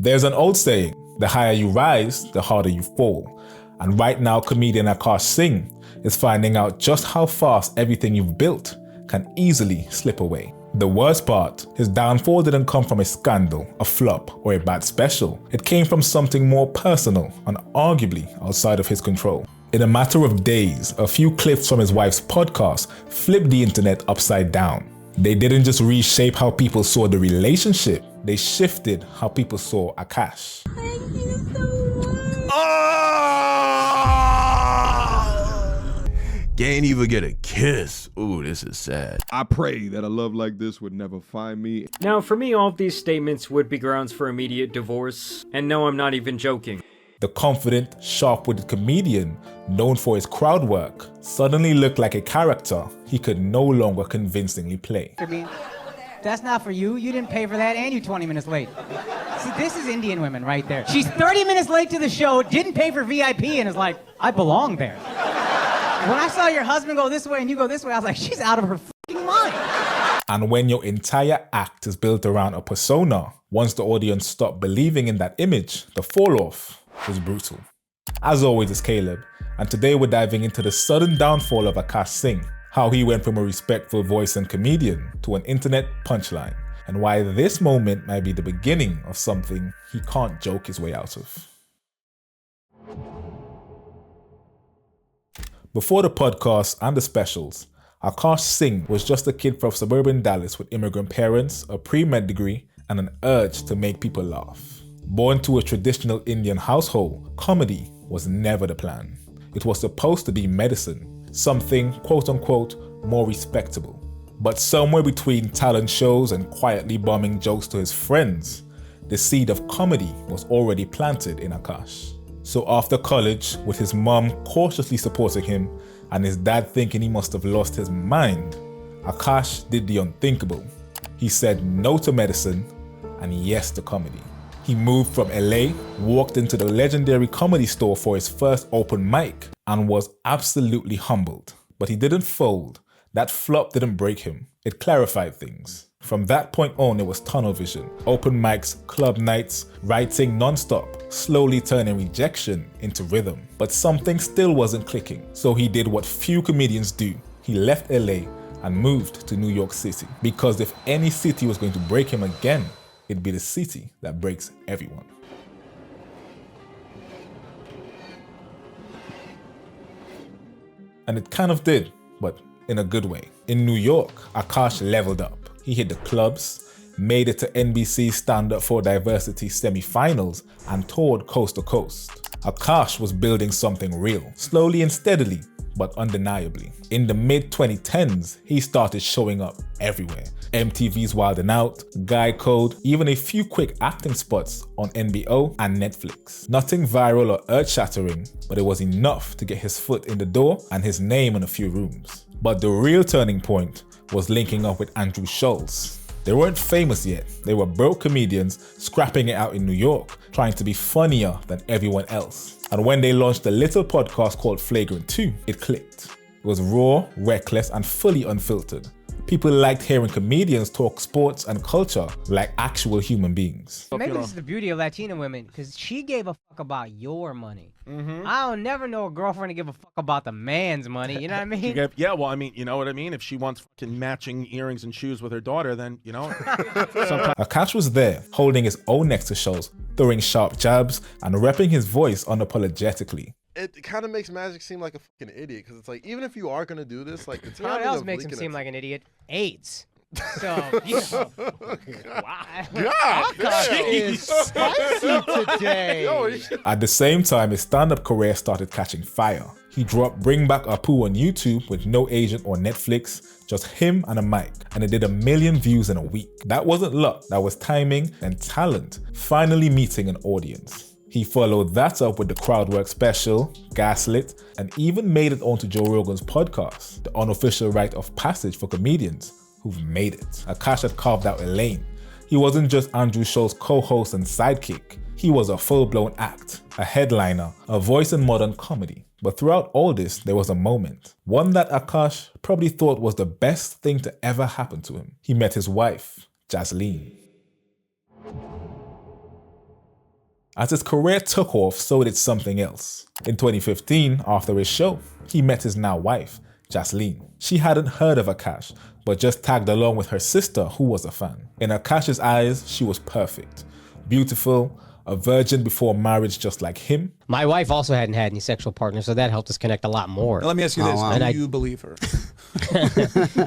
There's an old saying, the higher you rise, the harder you fall. And right now, comedian Akaash Singh is finding out just how fast everything you've built can easily slip away. The worst part, his downfall didn't come from a scandal, a flop, or a bad special. It came from something more personal and arguably outside of his control. In a matter of days, a few clips from his wife's podcast flipped the internet upside down. They didn't just reshape how people saw the relationship, they shifted how people saw Akaash. Thank you so much. Can't even get a kiss. Ooh, this is sad. I pray that a love like this would never find me. Now, for me, all of these statements would be grounds for immediate divorce. And no, I'm not even joking. The confident, sharp-witted comedian, known for his crowd work, suddenly looked like a character he could no longer convincingly play. That's not for you. You didn't pay for that and you're 20 minutes late. See, this is Indian women right there. She's 30 minutes late to the show, didn't pay for VIP, and is like, I belong there. When I saw your husband go this way and you go this way, I was like, she's out of her fucking mind. And when your entire act is built around a persona, once the audience stopped believing in that image, the fall-off was brutal. As always, it's Kaylebb, and today we're diving into the sudden downfall of Akaash Singh, how he went from a respectful voice and comedian to an internet punchline, and why this moment might be the beginning of something he can't joke his way out of. Before the podcast and the specials, Akaash Singh was just a kid from suburban Dallas with immigrant parents, a pre-med degree, and an urge to make people laugh. Born to a traditional Indian household, comedy was never the plan. It was supposed to be medicine, something quote-unquote more respectable. But somewhere between talent shows and quietly bombing jokes to his friends, the seed of comedy was already planted in Akaash. So after college, with his mom cautiously supporting him and his dad thinking he must have lost his mind, Akaash did the unthinkable. He said no to medicine and yes to comedy. He moved from LA, walked into the legendary Comedy Store for his first open mic, and was absolutely humbled. But he didn't fold. That flop didn't break him. It clarified things. From that point on, it was tunnel vision. Open mics, club nights, writing non-stop, slowly turning rejection into rhythm. But something still wasn't clicking. So he did what few comedians do. He left LA and moved to New York City. Because if any city was going to break him again, it'd be the city that breaks everyone. And it kind of did, but in a good way. In New York, Akaash leveled up. He hit the clubs, made it to NBC's Stand Up for Diversity semi-finals, and toured coast to coast. Akaash was building something real, slowly and steadily, but undeniably. In the mid-2010s, he started showing up everywhere. MTV's Wild 'N Out, Guy Code, even a few quick acting spots on NBO and Netflix. Nothing viral or earth-shattering, but it was enough to get his foot in the door and his name in a few rooms. But the real turning point was linking up with Andrew Schulz. They weren't famous yet. They were broke comedians scrapping it out in New York, trying to be funnier than everyone else. And when they launched a little podcast called Flagrant 2, it clicked. It was raw, reckless, and fully unfiltered. People liked hearing comedians talk sports and culture like actual human beings. Maybe this is the beauty of Latina women, because she gave a fuck about your money. I'll never know a girlfriend to give a fuck about the man's money, you know what I mean? Yeah, well, I mean, you know what I mean? If she wants fucking matching earrings and shoes with her daughter, then, you know. Akaash was there, holding his own next to shows, throwing sharp jabs, and repping his voice unapologetically. It kind of makes Magic seem like a fucking idiot, because it's like, even if you are going to do this, like, the You know what timing else of makes him leaking seem it- like an idiot? AIDS. So, you know. God damn. Is spicy today. Yo, At the same time, his stand-up career started catching fire. He dropped Bring Back Apu on YouTube with no agent or Netflix, just him and a mic, and it did 1 million views in a week. That wasn't luck, that was timing and talent, finally meeting an audience. He followed that up with the crowdwork special, Gaslit, and even made it onto Joe Rogan's podcast, the unofficial rite of passage for comedians who've made it. Akaash had carved out a lane. He wasn't just Andrew Schulz's co-host and sidekick. He was a full-blown act, a headliner, a voice in modern comedy. But throughout all this, there was a moment, one that Akaash probably thought was the best thing to ever happen to him. He met his wife, Jasine. As his career took off, so did something else. In 2015, after his show, he met his now wife, Jasine. She hadn't heard of Akaash, but just tagged along with her sister, who was a fan. In Akaash's eyes, she was perfect, beautiful, a virgin before marriage just like him. My wife also hadn't had any sexual partners, so that helped us connect a lot more. Now, let me ask you this. And Do I- you believe her?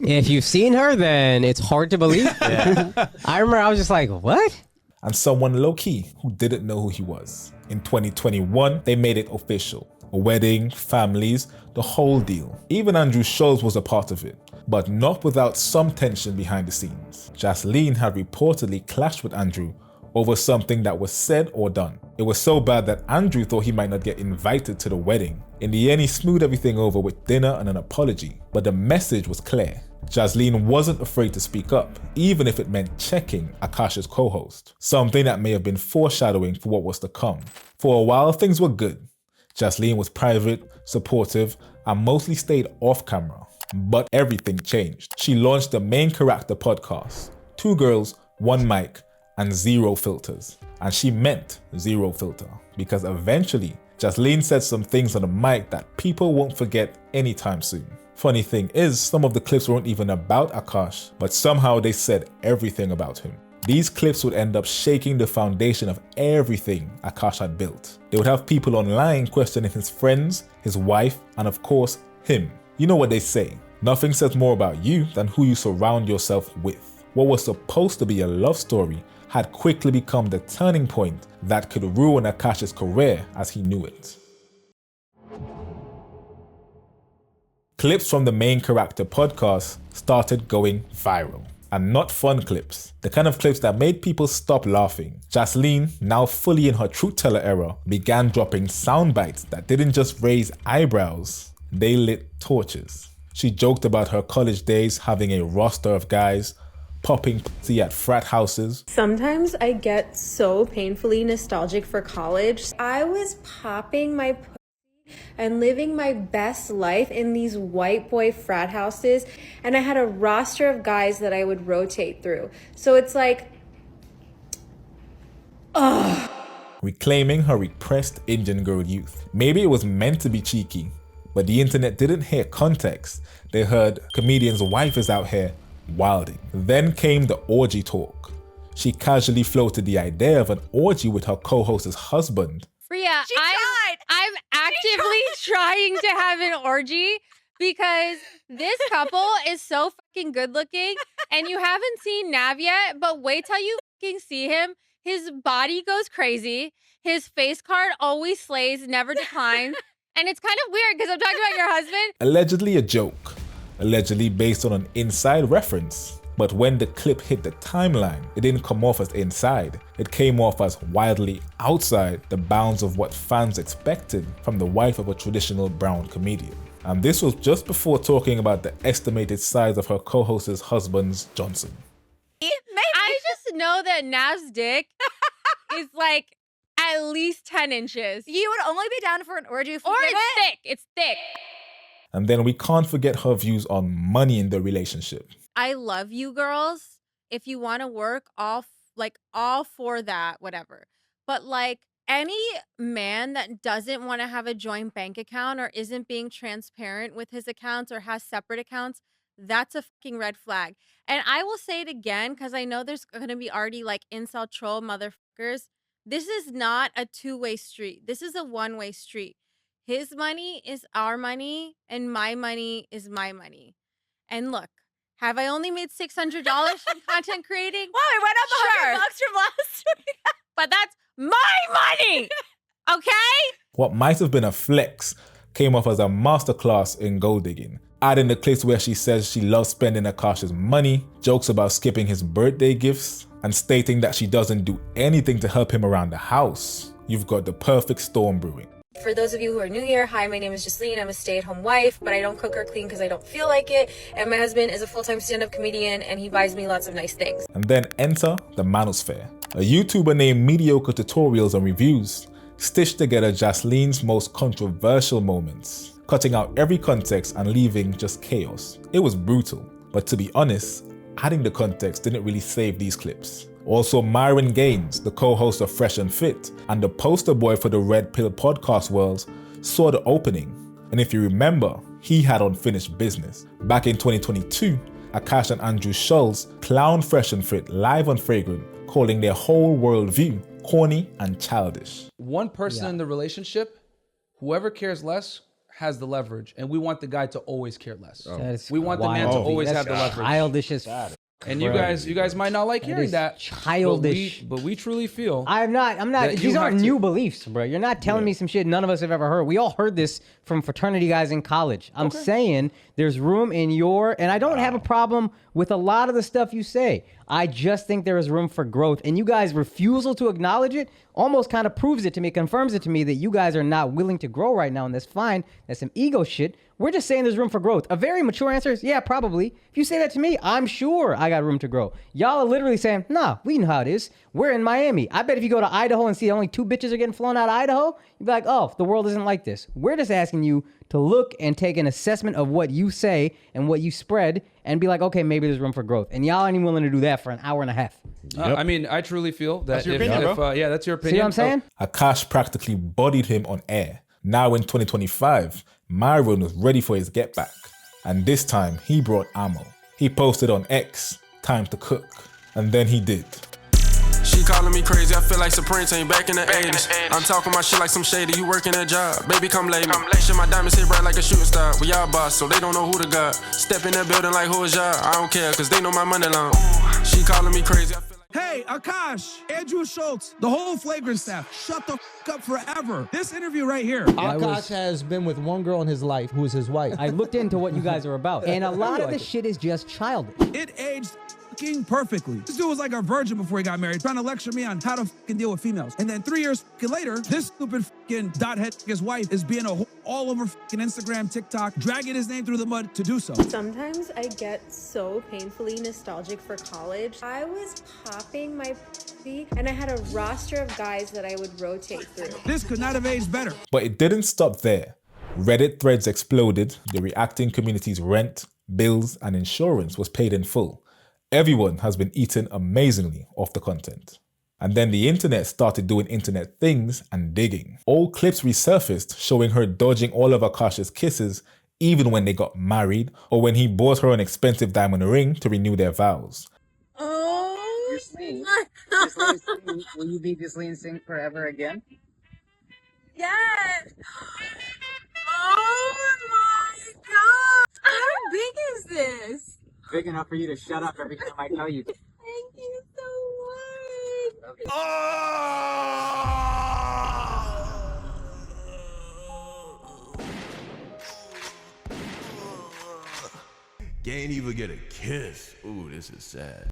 If you've seen her, then it's hard to believe. I remember I was just like, what? And someone low-key who didn't know who he was. In 2021, they made it official. A wedding, families, the whole deal. Even Andrew Schulz was a part of it, but not without some tension behind the scenes. Jasine had reportedly clashed with Andrew over something that was said or done. It was so bad that Andrew thought he might not get invited to the wedding. In the end, he smoothed everything over with dinner and an apology, but the message was clear. Jasine wasn't afraid to speak up, even if it meant checking Akaash's co-host, something that may have been foreshadowing for what was to come. For a while, things were good. Jasine was private, supportive, and mostly stayed off camera. But everything changed. She launched the Main Character podcast. 2 girls, 1 mic, and 0 filters. And she meant 0 filter, because eventually, Jasine said some things on the mic that people won't forget anytime soon. Funny thing is, some of the clips weren't even about Akaash, but somehow they said everything about him. These clips would end up shaking the foundation of everything Akaash had built. They would have people online questioning his friends, his wife, and of course, him. You know what they say, nothing says more about you than who you surround yourself with. What was supposed to be a love story had quickly become the turning point that could ruin Akaash's career as he knew it. Clips from the Main Character podcast started going viral. And not fun clips, the kind of clips that made people stop laughing. Jasine, now fully in her truth teller era, began dropping sound bites that didn't just raise eyebrows, they lit torches. She joked about her college days having a roster of guys, popping pussy at frat houses. Sometimes I get so painfully nostalgic for college. I was popping my pussy and living my best life in these white boy frat houses, and I had a roster of guys that I would rotate through. So it's like, ugh. Reclaiming her repressed Indian girl youth. Maybe it was meant to be cheeky, but the internet didn't hear context. They heard comedian's wife is out here wilding. Then came the orgy talk. She casually floated the idea of an orgy with her co-host's husband. Priya, I'm actively trying to have an orgy because this couple is so fucking good looking, and you haven't seen Nav yet, but wait till you fucking see him. His body goes crazy. His face card always slays, never declines. And it's kind of weird because I'm talking about your husband. Allegedly a joke. Allegedly based on an inside reference. But when the clip hit the timeline, it didn't come off as inside. It came off as wildly outside the bounds of what fans expected from the wife of a traditional brown comedian. And this was just before talking about the estimated size of her co-host's husband's Johnson. I just know that Nav's dick is like at least 10 inches. You would only be down for an orgy if we Or did it's it? thick. It's thick. And then we can't forget her views on money in the relationship. I love you girls. If you want to work, all for that, whatever. But like any man that doesn't want to have a joint bank account or isn't being transparent with his accounts or has separate accounts, that's a fucking red flag. And I will say it again because I know there's going to be already like incel troll motherfuckers. This is not a two-way street. This is a one-way street. His money is our money and my money is my money. And look, have I only made $600 from content creating? Wow, we went up $100 from last week. But that's my money, okay? What might have been a flex came off as a masterclass in gold digging. Adding the clips where she says she loves spending Akaash's money, jokes about skipping his birthday gifts, and stating that she doesn't do anything to help him around the house. You've got the perfect storm brewing. For those of you who are new here, hi, my name is Jasine. I'm a stay-at-home wife, but I don't cook or clean because I don't feel like it. And my husband is a full-time stand-up comedian, and he buys me lots of nice things. And then enter the manosphere. A YouTuber named Mediocre Tutorials and Reviews stitched together Jasine's most controversial moments, cutting out every context and leaving just chaos. It was brutal, but to be honest, adding the context didn't really save these clips. Also, Myron Gaines, the co-host of Fresh and Fit and the poster boy for the Red Pill podcast worlds, saw the opening. And if you remember, he had unfinished business. Back in 2022, Akaash and Andrew Schulz clowned Fresh and Fit live on Fragrant, calling their whole worldview corny and childish. One person in the relationship, whoever cares less, has the leverage, and we want the guy to always care less. We want the man to always have the leverage. Childish as And you guys might not like hearing that. Childish. But we truly feel. I'm not. These aren't new beliefs, bro. You're not telling me some shit none of us have ever heard. We all heard this from fraternity guys in college. I'm saying there's room in and I don't have a problem with a lot of the stuff you say. I just think there is room for growth. And you guys' refusal to acknowledge it almost kind of proves it to me, confirms it to me that you guys are not willing to grow right now. And that's fine. That's some ego shit. We're just saying there's room for growth. A very mature answer is, yeah, probably. If you say that to me, I'm sure I got room to grow. Y'all are literally saying, nah, we know how it is. We're in Miami. I bet if you go to Idaho and see only 2 bitches are getting flown out of Idaho, you'd be like, oh, the world isn't like this. We're just asking you to look and take an assessment of what you say and what you spread and be like, okay, maybe there's room for growth. And y'all ain't even willing to do that for an hour and a half. I mean, I truly feel that That's your opinion, bro. Yeah, that's your opinion. See what I'm saying? Akaash practically bodied him on air. Now in 2025, Myron was ready for his get back. And this time, he brought ammo. He posted on X, time to cook. And then he did. She calling me crazy, I feel like Supreme Team back in the 80s. I'm talking my shit like some shady, you working a job. Baby, come lay me. Shit, my diamonds hit bright like a shooting star. We all boss, so they don't know who the god. Step in the building like who is y'all? I don't care, cause they know my money long. She calling me crazy, I feel like... Hey, Akaash, Andrew Schulz, the whole Flagrant staff, shut the f up forever. This interview right here. Akaash has been with one girl in his life who is his wife. I looked into what you guys are about. And a lot of this shit is just childish. It aged perfectly. This dude was like a virgin before he got married, trying to lecture me on how to deal with females. And then 3 years later, this stupid dothead his wife is being a whore all over Instagram, TikTok, dragging his name through the mud to do so. Sometimes I get so painfully nostalgic for college. I was popping my pussy and I had a roster of guys that I would rotate through. This could not have aged better. But it didn't stop there. Reddit threads exploded, the reacting community's rent, bills, and insurance was paid in full. Everyone has been eaten amazingly off the content. And then the internet started doing internet things and digging. Old clips resurfaced showing her dodging all of Akaash's kisses even when they got married or when he bought her an expensive diamond ring to renew their vows. Oh, Jasine. Will you be Jasine Singh forever again? Yes. Oh my God. How big is this? Big enough for you to shut up every time I tell you. Thank you so much. Can't even get a kiss. Ooh, this is sad.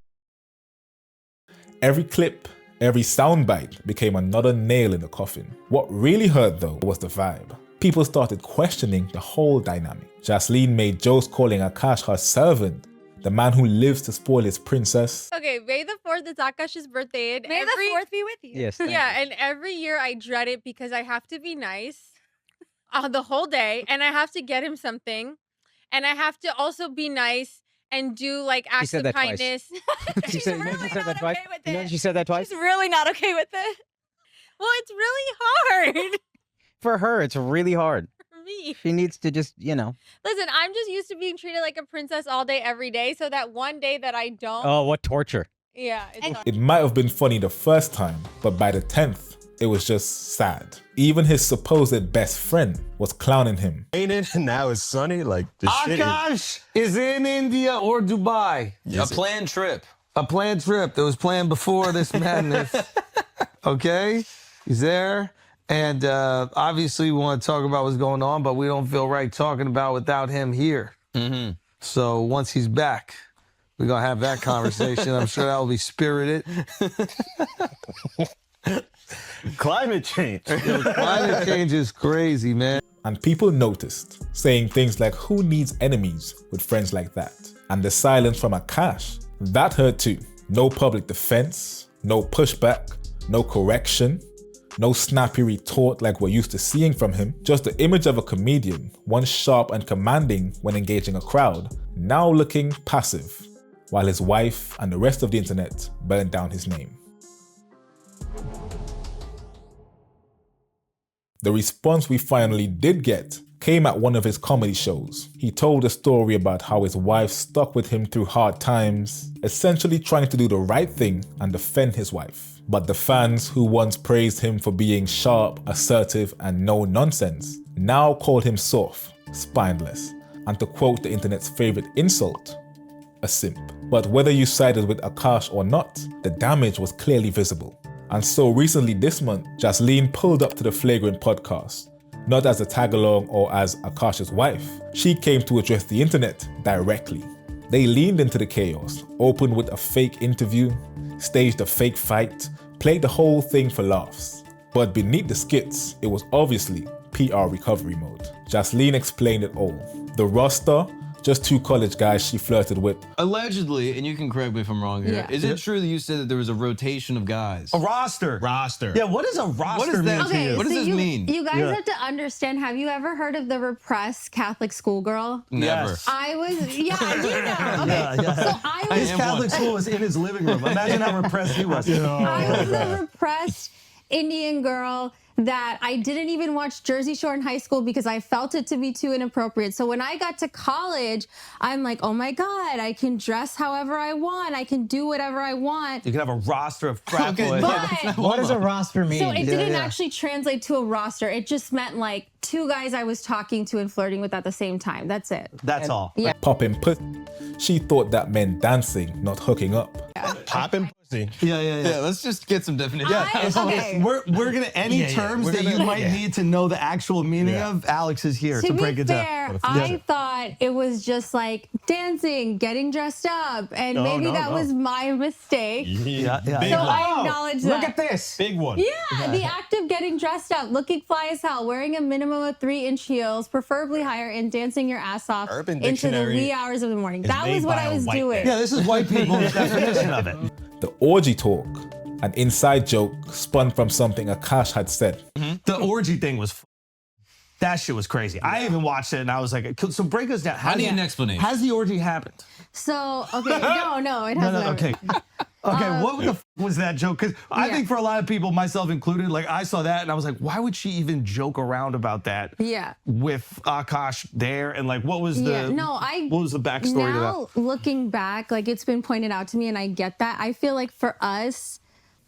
Every clip, every soundbite became another nail in the coffin. What really hurt though was the vibe. People started questioning the whole dynamic. Jasine made jokes calling Akaash her servant, the man who lives to spoil his princess. Okay, May the 4th is Akaash's birthday. And May the 4th be with you. Yes. Yeah, and every year I dread it because I have to be nice the whole day and I have to get him something. And I have to also be nice and do like acts of kindness. She said that twice. You know, she said that twice. She's really not okay with it. Well, it's really hard. For her, it's really hard. For me. She needs to just, you know. Listen, I'm just used to being treated like a princess all day, every day. So that one day that I don't. Oh, what torture. Yeah. It's hard. It might have been funny the first time, but by the 10th, it was just sad. Even his supposed best friend was clowning him. Ain't it? Now it's sunny. Like the shit Akaash is in India or Dubai. A planned trip. A planned trip that was planned before this madness. Okay? He's there. And obviously we want to talk about what's going on, but we don't feel right talking about without him here. Mm-hmm. So once he's back, we're going to have that conversation. I'm sure that will be spirited. Climate change. Climate change is crazy, man. And people noticed, saying things like, who needs enemies with friends like that? And the silence from Akaash, that hurt too. No public defense, no pushback, no correction, no snappy retort like we're used to seeing from him. Just the image of a comedian, once sharp and commanding when engaging a crowd, now looking passive while his wife and the rest of the internet burned down his name. The response we finally did get came at one of his comedy shows. He told a story about how his wife stuck with him through hard times, essentially trying to do the right thing and defend his wife. But the fans who once praised him for being sharp, assertive, and no nonsense now called him soft, spineless, and to quote the internet's favorite insult, a simp. But whether you sided with Akaash or not, the damage was clearly visible. And so recently this month, Jasine pulled up to the Flagrant podcast, not as a tag-along or as Akaash's wife. She came to address the internet directly. They leaned into the chaos, opened with a fake interview, staged a fake fight, played the whole thing for laughs. But beneath the skits, it was obviously PR recovery mode. Jasine explained it all. The roster, just 2 college guys she flirted with. Allegedly, and you can correct me if I'm wrong here, Yeah. is it true that you said that there was a rotation of guys? A roster. Roster. Yeah, what does a roster mean to you? What does this mean? You guys have to understand, have you ever heard of the repressed Catholic schoolgirl? Never. Yes. I was, yeah, I do know. Okay, Yeah, yeah. so I was, His Catholic school was in his living room. Imagine how repressed he was. I was a repressed Indian girl that I didn't even watch Jersey Shore in high school because I felt it to be too inappropriate. So when I got to college, I'm like, oh my God, I can dress however I want. I can do whatever I want. You can have a roster of frat boys. But What does a roster mean? so it didn't actually translate to a roster. It just meant like 2 guys I was talking to and flirting with at the same time. That's it. That's all. Yeah. Popping pussy. She thought that meant dancing, not hooking up. Popping pussy. Yeah, let's just get some definition. Okay. We're gonna any terms that you might need to know the actual meaning of. Alex is here to To break be it fair, down. I thought it was just like dancing, getting dressed up, and maybe that was my mistake. Yeah. So I acknowledge that. Look at this. Big one. Yeah, the act of getting dressed up, looking fly as hell, wearing a minimum of 3-inch heels, preferably higher, and dancing your ass off Urban into the Dictionary wee hours of the morning. That made was what by I a was white doing. man. Yeah, this is white people's definition of it. The orgy talk, an inside joke spun from something Akaash had said. The orgy thing was. That shit was crazy. I even watched it and I was like, so break us down. I need an explanation. Has the orgy happened? So, okay, no, it hasn't. Okay. Okay, what the was that joke? Because I think for a lot of people, myself included, like I saw that and I was like, why would she even joke around about that? Yeah. With Akaash there and like, what was the what was the backstory to that? Now, looking back, like it's been pointed out to me, and I get that. I feel like for us,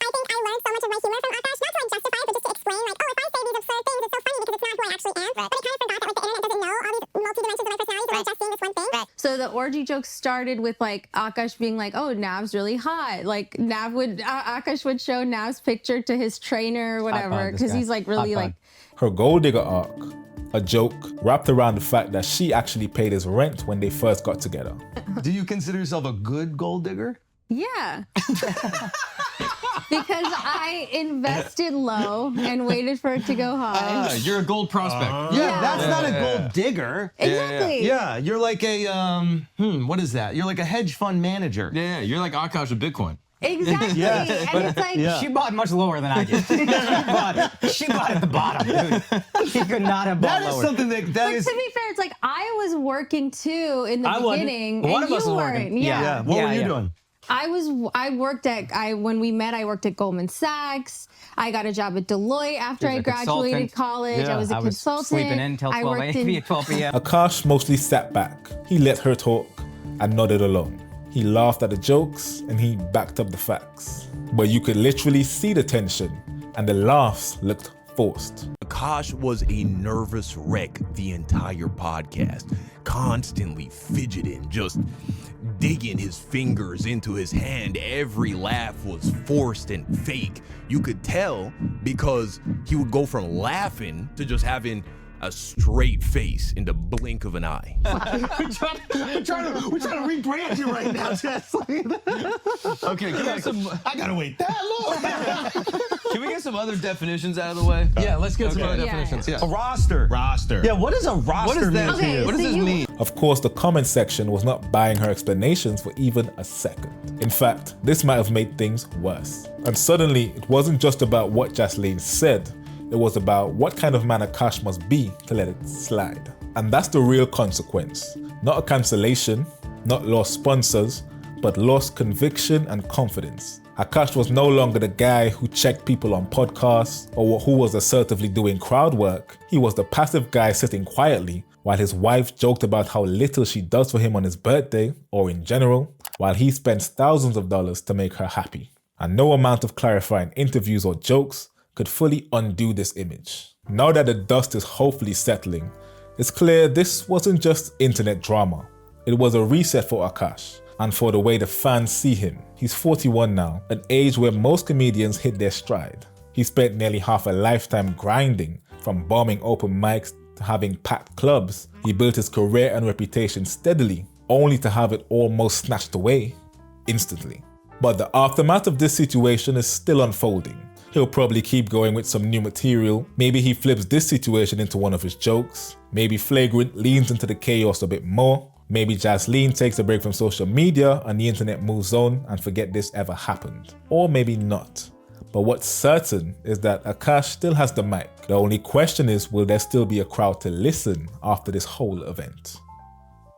I think I learned so much of my humor from Akaash, not to like justify it, but just to explain, like, oh, if I say these absurd things, it's so funny because it's not who I actually am. But I kind of forgot that like the internet doesn't know all these multi-dimensions of my personality, so I'm just seeing this one thing. so the orgy joke started with like Akaash being like, "Oh, Nav's really hot." Like Akaash would show Nav's picture to his trainer or whatever because he's like really like. Her gold digger arc, a joke wrapped around the fact that she actually paid his rent when they first got together. Do you consider yourself a good gold digger? Yeah. Because I invested low and waited for it to go high. You're a gold prospect. That's not a gold digger. Exactly. Yeah, you're like a what is that? You're like a hedge fund manager. Yeah, you're like Akaash with Bitcoin. Exactly. And it's like She bought much lower than I did. she bought at the bottom, dude. She could not have bought That is lower. something that But is. to be fair, it's like I was working too in the beginning, One and of you us was weren't. working. Yeah. What were you doing? When we met, I worked at Goldman Sachs. I got a job at Deloitte after I graduated college. I was a consultant. Sleeping in till 12 p.m. Akaash mostly sat back. He let her talk and nodded along. He laughed at the jokes and he backed up the facts. But you could literally see the tension and the laughs looked forced. Akaash was a nervous wreck the entire podcast, constantly fidgeting, just digging his fingers into his hand. Every laugh was forced and fake. You could tell because he would go from laughing to just having a straight face in the blink of an eye. We're trying to rebrand you right now, Chesley. Okay, can we get some? I gotta wait that long. Can we get some other definitions out of the way? Yeah, let's get some other definitions. Yeah. A roster. Roster. Yeah, what does a roster What does that mean to mean? you? What does this mean? Of course, the comment section was not buying her explanations for even a second. In fact, this might have made things worse. And suddenly, it wasn't just about what Jasine said, it was about what kind of man Akaash must be to let it slide. And that's the real consequence. Not a cancellation, not lost sponsors, but lost conviction and confidence. Akaash was no longer the guy who checked people on podcasts or who was assertively doing crowd work. He was the passive guy sitting quietly while his wife joked about how little she does for him on his birthday or in general, while he spends thousands of dollars to make her happy. And no amount of clarifying interviews or jokes could fully undo this image. Now that the dust is hopefully settling, it's clear this wasn't just internet drama. It was a reset for Akaash and for the way the fans see him. He's 41 now, an age where most comedians hit their stride. He spent nearly half a lifetime grinding, from bombing open mics to having packed clubs. He built his career and reputation steadily, only to have it almost snatched away instantly. But the aftermath of this situation is still unfolding. He'll probably keep going with some new material. Maybe he flips this situation into one of his jokes. Maybe Flagrant leans into the chaos a bit more. Maybe Jasine takes a break from social media and the internet moves on and forget this ever happened. Or maybe not. But what's certain is that Akaash still has the mic. The only question is, will there still be a crowd to listen after this whole event?